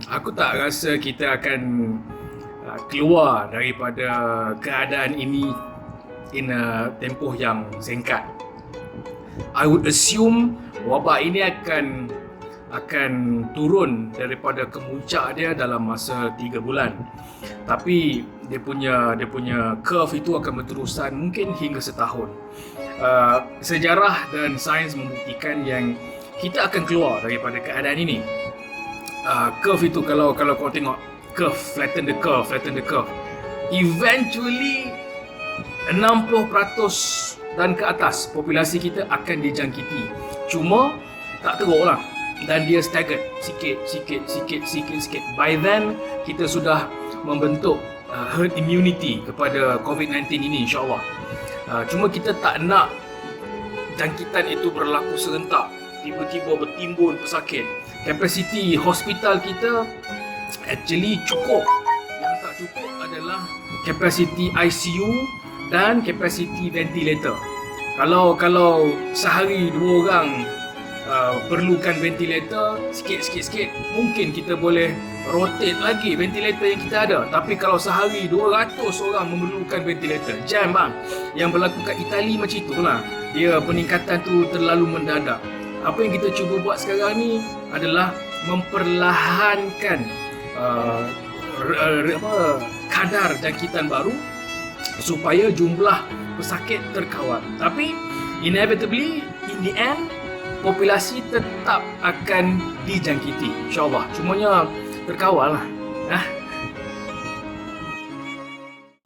Aku tak rasa kita akan keluar daripada keadaan ini in a tempoh yang singkat. I would assume wabak ini akan turun daripada kemuncak dia dalam masa 3 bulan. Tapi dia punya curve itu akan berterusan mungkin hingga setahun. Sejarah dan sains membuktikan yang kita akan keluar daripada keadaan ini. Curve itu kalau kau tengok curve, flatten the curve, eventually 60% dan ke atas populasi kita akan dijangkiti. Cuma tak teruklah, dan dia staggered sikit. By then kita sudah membentuk herd immunity kepada COVID-19 ini, insyaAllah. Cuma kita tak nak jangkitan itu berlaku serentak, tiba-tiba bertimbun pesakit. Kapasiti hospital kita actually cukup. Yang tak cukup adalah kapasiti ICU dan kapasiti ventilator. Kalau sehari 2 orang perlukan ventilator, sikit, mungkin kita boleh rotate lagi ventilator yang kita ada. Tapi kalau sehari 200 orang memerlukan ventilator, jam bang. Yang berlaku kat Itali macam itulah. Dia peningkatan tu terlalu mendadak. Apa yang kita cuba buat sekarang ni adalah memperlahankan kadar jangkitan baru supaya jumlah pesakit terkawal. Tapi inevitably in the end populasi tetap akan dijangkiti, insyaAllah. Cumanya terkawal lah.